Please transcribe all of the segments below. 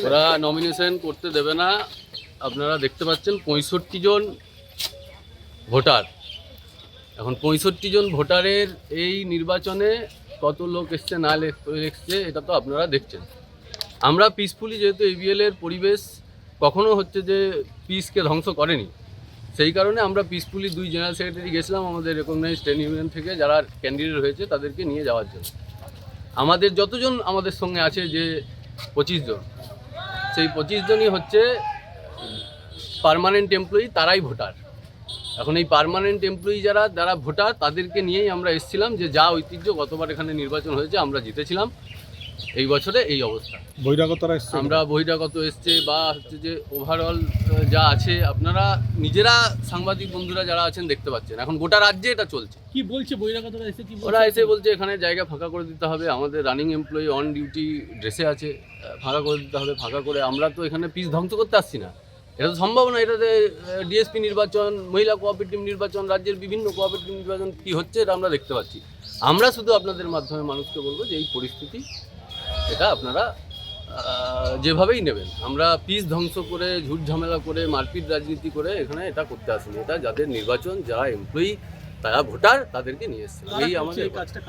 ওরা নমিনেশন করতে দেবে না। আপনারা দেখতে পাচ্ছেন 65 জন ভোটার। এখন 65 জন ভোটারের এই নির্বাচনে কত লোক এসছে না এসছে এটা তো আপনারা দেখছেন। আমরা পিসফুলি, যেহেতু এবিএল এর পরিবেশ কখনো হচ্ছে যে পিসকে ধ্বংস করেনি, সেই কারণে আমরা পিসফুলি 2 জেনারেল সেক্রেটারি গেছিলাম আমাদের রেকগনাইজ ট্রেড ইউনিয়ন থেকে, যারা ক্যান্ডিডেট হয়েছে তাদেরকে নিয়ে যাওয়ার জন্য। আমাদের যতজন আমাদের সঙ্গে আছে, যে 25 জন, সেই 25 জনই হচ্ছে পার্মানেন্ট এমপ্লয়ি, তারাই ভোটার। এখন এই পার্মানেন্ট এমপ্লয়ি যারা ভোটার, তাদেরকে নিয়েই আমরা এসেছিলাম। যে যা ঐতিহ্য, গতবার এখানে নির্বাচন হয়েছে, আমরা জিতেছিলাম, এই বছরে এই অবস্থা। বহিরাগতরা এসছে, আমরা বহিরাগত এসছে বা হচ্ছে যে ওভারঅল যা আছে, আপনারা নিজেরা সাংবাদিক বন্ধুরা যারা আছেন দেখতে পাচ্ছেন। এখন গোটা রাজ্যে এটা চলছে। কি বলছে বহিরাগতরা এসে? কি ওরা এসে বলছে এখানে জায়গা ফাঁকা করে দিতে হবে, আমাদের রানিং এমপ্লয়ি অন ডিউটি ড্রেসে আছে, ফাঁকা করে দিতে হবে। ফাঁকা করে আমরা তো এখানে পিস ধ্বংস করতে আসছি না, এটা তো সম্ভব না। এটাতে ডিএসপি নির্বাচন, মহিলা কোঅপারেটিভ নির্বাচন, রাজ্যের বিভিন্ন কোঅপারেটিভ নির্বাচন কী হচ্ছে এটা আমরা দেখতে পাচ্ছি। আমরা শুধু আপনাদের মাধ্যমে মানুষকে বলবো যে এই পরিস্থিতি, এটা আপনারা যেভাবেই নেবেন। আমরা পিস ধ্বংস করে, ঝুট ঝামেলা করে, মারপিট রাজনীতি করে এখানে এটা করতে আসিনি। এটা যাদের নির্বাচন, যারা এমপ্লয়ি, তারা ভোটার, তাদেরকে নিয়ে এসছে। এই আমাদের কাজটা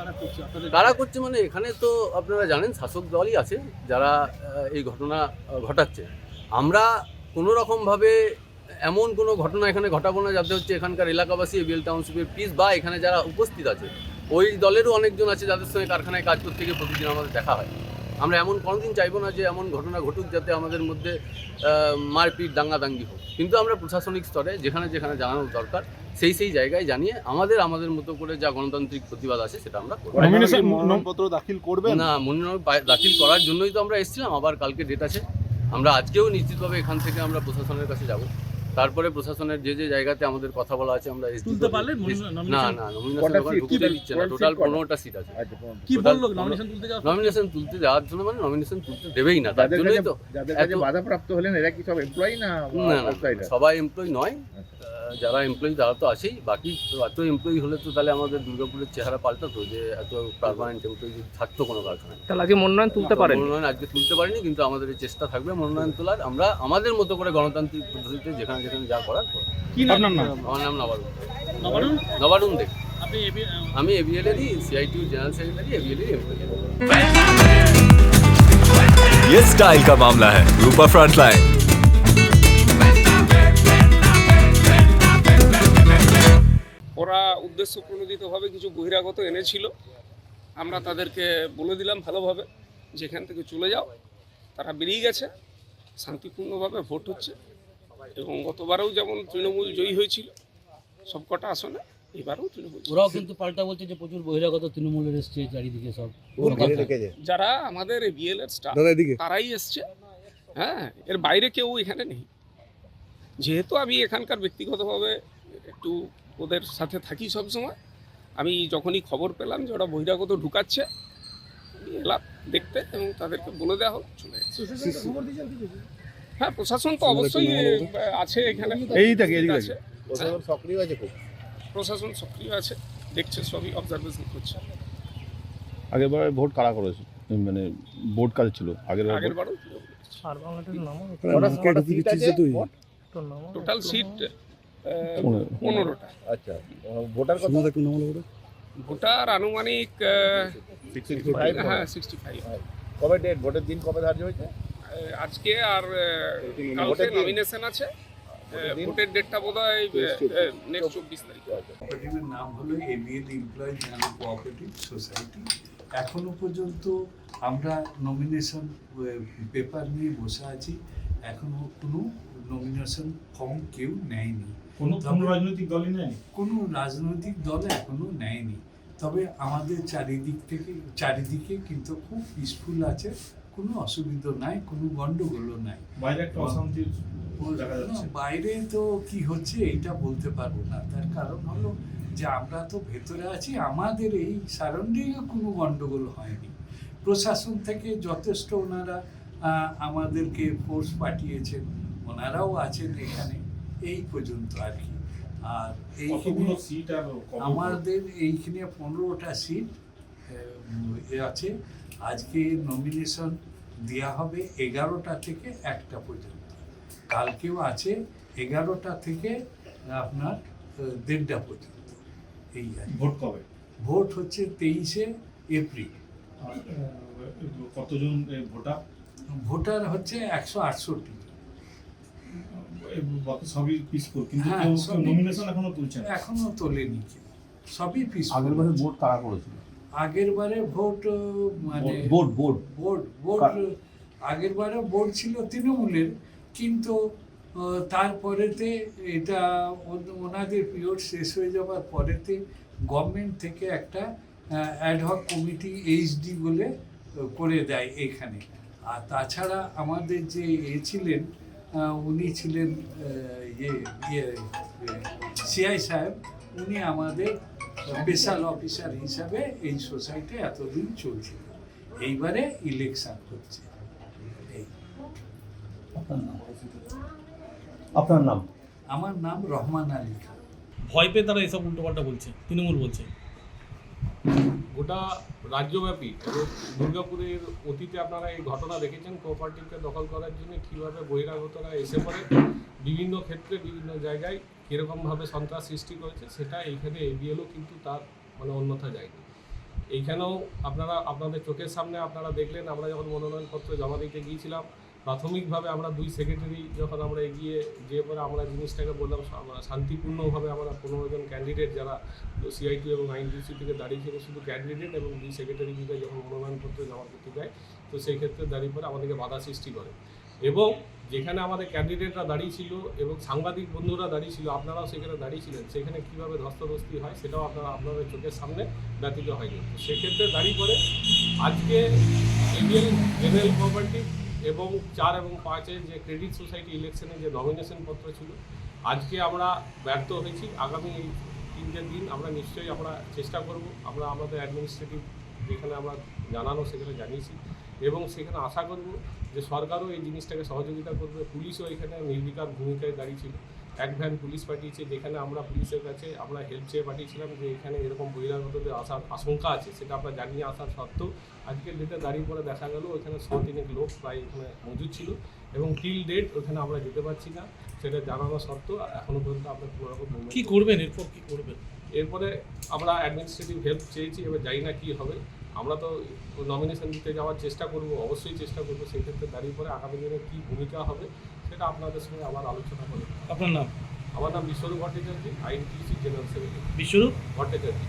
কারা করছে মানে, এখানে তো আপনারা জানেন শাসক দলই আছে যারা এই ঘটনা ঘটাচ্ছে। আমরা কোনো রকমভাবে এমন কোনো ঘটনা এখানে ঘটাবো না যাতে হচ্ছে এখানকার এলাকাবাসী, এবিএল টাউনশিপের পিস বা এখানে যারা উপস্থিত আছে, ওই দলেরও অনেকজন আছে যাদের সঙ্গে কারখানায় কাজ করতে গিয়ে প্রতিদিন আমাদের দেখা হয়। আমরা এমন কোনোদিন চাইবো না যে এমন ঘটনা ঘটুক যাতে আমাদের মধ্যে মারপিট, দাঙ্গাদাঙ্গি হোক। কিন্তু আমরা প্রশাসনিক স্তরে যেখানে যেখানে জানানো দরকার, সেই জায়গায় জানিয়ে আমাদের মতো করে যা গণতান্ত্রিক প্রতিবাদ আছে সেটা আমরা করব। মনোনয়নপত্র দাখিল করবেন না, মনোনয়ন দাখিল করার জন্যই তো আমরা এসেছিলাম। আবার কালকে ডেট আছে। আমরা আজকেও নিশ্চিতভাবে এখান থেকে আমরা প্রশাসনের কাছে যাব। তারপরে প্রশাসনের যে জায়গাতে আমাদের কথা বলা আছে আমরা তুলতে পারলে না, নমিনেশন ঢুকতে দিচ্ছে না। টোটাল 15টা সিট আছে। কি বললো নমিনেশন তুলতে যাওয়া? নমিনেশন তুলতে যাওয়ার জন্য মানে নমিনেশন তুলতে দেবেই না, তার জন্যই তো বাধাপ্রাপ্ত হলেন। এরা কি সব এমপ্লয়ি না? সবাই এমপ্লয়ি নয়, যারা এমপ্লয়ি তারা তো আছেই। বাকি এত এমপ্লয়ি হলে তো তাহলে আমাদের দুর্গাপুরের চেহারা পাল্টাতো, যে এত পার্মানেন্ট এমপ্লয়ি থাকতো কোনো কারখানায়। তাহলে আজকে মনোনয়ন তুলতে পারেন? মনোনয়ন আজকে তুলতে পারিনি, কিন্তু আমাদের এই চেষ্টা থাকবে মনোনয়ন তোলার। আমরা আমাদের মতো করে গণতান্ত্রিক পদ্ধতিতে যেখানে যেখানে যা করার করব। কি নাম? আমার নাম নবারুণ। নবারুণ দেব। আপনি আমি এবিএল এরই সিআইটিউ জেনারেল সেক্রেটারি, এবিএল এর এমপ্লয়ি। ये स्टाइल का मामला है। रूपा फ्रंटलाइन। ওরা উদ্দেশ্য প্রণোদিতভাবে কিছু বহিরাগত এনেছিল। আমরা তাদেরকে বলে দিলাম ভালোভাবে যেখান থেকে চলে যাও। তারা বেরিয়ে গেছে। শান্তিপূর্ণভাবে ভোট হচ্ছে এবং গতবারেও যেমন তৃণমূল জয়ী হয়েছিল সবকটা আসনে, এবারেও তৃণমূল। ওরাও কিন্তু পাল্টা বলছে যে প্রচুর বহিরাগত তৃণমূলের এসছে চারিদিকে সব। যারা আমাদের এবিএল এর স্টাফ তারাই এসছে। হ্যাঁ, এর বাইরে কেউ এখানে নেই। যেহেতু আমি এখানকার ব্যক্তিগতভাবে একটু ওদের সাথে থাকি সব সময়, আমি যখনই খবর পেলাম যে ওরা বহিরাগত ঢুকাচ্ছে, আমি এলাম দেখতে এবং তাদেরকে বলে দেওয়া হোক, চলে গেছে। হ্যাঁ, প্রশাসন তো অবশ্যই আছে এখানে, আছে। সক্রিয় আছে খুব। প্রশাসন সক্রিয় আছে, দেখছে, সবই অবজারভেশন করছে। আগেরবার ভোট কারা করেছে, মানে ভোট কাজ ছিল আগেরবারও টোটাল সিট 15টা। আচ্ছা, ভোটার কত? ভোটার আনুমানিক 65। হ্যাঁ, 65। কবে ডেট? ভোটের দিন কবে ধার্য হয়েছে? আজকে আর কালকে নমিনেশন আছে। ভোটের ডেটটা বোধহয় নেক্সট 24 তারিখ। কোঅপারেটিভের নাম হলো ABL employee general cooperative society. এখনো পর্যন্ত আমরা নমিনেশন পেপার নিয়ে বসে আছি। এখনো কোনো নমিনেশন ফর্ম কেউ নেয়নি। কোনো রাজনৈতিক দলই নেয়নি? কোনো রাজনৈতিক দল এখনো নেয়নি। তবে আমাদের চারিদিকে কিন্তু খুব পিসফুল আছে, কোনো অসুবিধা নাই, কোনো গন্ডগোলও নাই। বাইরে একটা অশান্তির দেখা যাচ্ছে। বাইরে তো কি হচ্ছে এইটা বলতে পারবো না। তার কারণ হলো যে আমরা তো ভেতরে আছি, আমাদের এই সারাউন্ডিংয়ে কোনো গন্ডগোল হয়নি। প্রশাসন থেকে যথেষ্ট ওনারা আমাদেরকে ফোর্স পাঠিয়েছেন, ওনারাও আছেন এখানে, এই পর্যন্ত আর কি। আর এইখানে আমাদের এইখানে 15টা সিট আছে। আজকে নমিনেশন দেওয়া হবে 11টা থেকে 1টা পর্যন্ত। কালকেও আছে 11টা থেকে আপনার 1:30টা পর্যন্ত। এই আর কি। ভোট কবে? ভোট হচ্ছে 23শে এপ্রিল। আর কতজন ভোটার? ভোটার হচ্ছে 168 জন। বাকি সবই পিসফুল, কিন্তু হ্যাঁ, কেউ সবই নমিনেশন এখনো তুলছে না। এখনো তোলেনি কেউ, সবই পিস। আগেরবারে ভোট কারা করেছিল? আগেরবারে ভোট মানে ভোট ভোট ভোট আগেরবারে ভোট ছিল তৃণমূলের, কিন্তু তারপরেতে এটা ওনাদের পিরিয়ড শেষ হয়ে যাওয়ার পরেতে গভর্নমেন্ট থেকে একটা অ্যাডহক কমিটি এইচডি বলে করে দেয় এখানে। আর তাছাড়া আমাদের যে ছিলেন উনি ছিলেন সিআই সাহেব, উনি আমাদের স্পেশাল অফিসার হিসাবে এই সোসাইটি এতদিন চলছিল। এইবারে ইলেকশন হচ্ছে। এই আপনার নাম? আমার নাম রহমান আলী খান। ভয় পেয়ে তারা এসব উল্টোপাল্টা বলছে, তৃণমূল বলছে। গোটা রাজ্যব্যাপী এবং দুর্গাপুরের অতীতে আপনারা এই ঘটনা দেখেছেন, কোঅপারেটিভকে দখল করার জন্য কীভাবে বহিরাগতরা এসে পড়ে বিভিন্ন ক্ষেত্রে বিভিন্ন জায়গায় কীরকমভাবে সন্ত্রাস সৃষ্টি করেছে, সেটা এইখানে এবিএলও কিন্তু তার মানে অন্যথা যায়নি। এইখানেও আপনাদের চোখের সামনে আপনারা দেখলেন, আমরা যখন মনোনয়নপত্র জমা দিতে গিয়েছিলাম, প্রাথমিকভাবে আমরা 2 সেক্রেটারি যখন আমরা এগিয়ে যে পরে আমরা জিনিসটাকে বললাম শান্তিপূর্ণভাবে আমরা 15 জন ক্যান্ডিডেট যারা সিআইটি এবং আইনডিসি থেকে দাঁড়িয়েছিল, শুধু ক্যান্ডিডেট এবং 2 সেক্রেটারি মিলে যখন মনোনয়নপত্র জমা করতে যায়, তো সেই ক্ষেত্রে দাঁড়িয়ে পরে আমাদেরকে বাধা সৃষ্টি করে। এবং যেখানে আমাদের ক্যান্ডিডেটরা দাঁড়িয়েছিল এবং সাংবাদিক বন্ধুরা দাঁড়িয়েছিল, আপনারাও সেখানে দাঁড়িয়েছিলেন, সেখানে কীভাবে ধস্তাধস্তি হয় সেটাও আপনাদের চোখের সামনে ব্যতীত হয়নি। তো সেক্ষেত্রে দাঁড়িয়ে পরে আজকে এবিএল জেনারেল কোঅপারেটিভ এবং 4 এবং 5-এর যে ক্রেডিট সোসাইটি ইলেকশনে যে নমিনেশন পত্র ছিল, আজকে আমরা ব্যর্থ হয়েছি। আগামী এই 3টে দিন আমরা নিশ্চয়ই চেষ্টা করব, আমরা আমাদের অ্যাডমিনিস্ট্রেটিভ যেখানে আমরা জানানো সেখানে জানিয়েছি, এবং সেখানে আশা করব যে সরকারও এই জিনিসটাকে সহযোগিতা করবে। পুলিশও এখানে নির্বিকার ভূমিকায় দাঁড়িয়েছিল, 1 ভ্যান পুলিশ পাঠিয়েছে, যেখানে আমরা পুলিশের কাছে আমরা হেল্প চেয়ে পাঠিয়েছিলাম যে এখানে এরকম বহিরাগতদের আসার আশঙ্কা আছে, সেটা আমরা জানিয়ে আসার সত্ত্বেও আজকের ডেটে দাঁড়িয়ে পরে দেখা গেল ওখানে 100-3 লোক প্রায় এখানে মজুদ ছিল, এবং টিল ডেট ওখানে আমরা যেতে পারছি না, সেটা জানানো সত্ত্বেও এখনও পর্যন্ত আমরা কোনো রকম কি করবেন এরপর, কি করবেন? এরপরে আমরা অ্যাডমিনিস্ট্রেটিভ হেল্প চেয়েছি, এবার জানি না কী হবে। আমরা তো নমিনেশন দিতে যাওয়ার চেষ্টা করব, অবশ্যই চেষ্টা করবো। সেই ক্ষেত্রে দাঁড়িয়ে পরে আগামী দিনে কী ভূমিকা হবে সেটা আপনাদের সঙ্গে আবার আলোচনা করব। আপনার নাম? আমার নাম বিশ্বরূপ ভট্টাচার্য, আইনটিসি জেনারেল সেক্রেটারি। বিশ্বরূপ ভট্টাচার্য।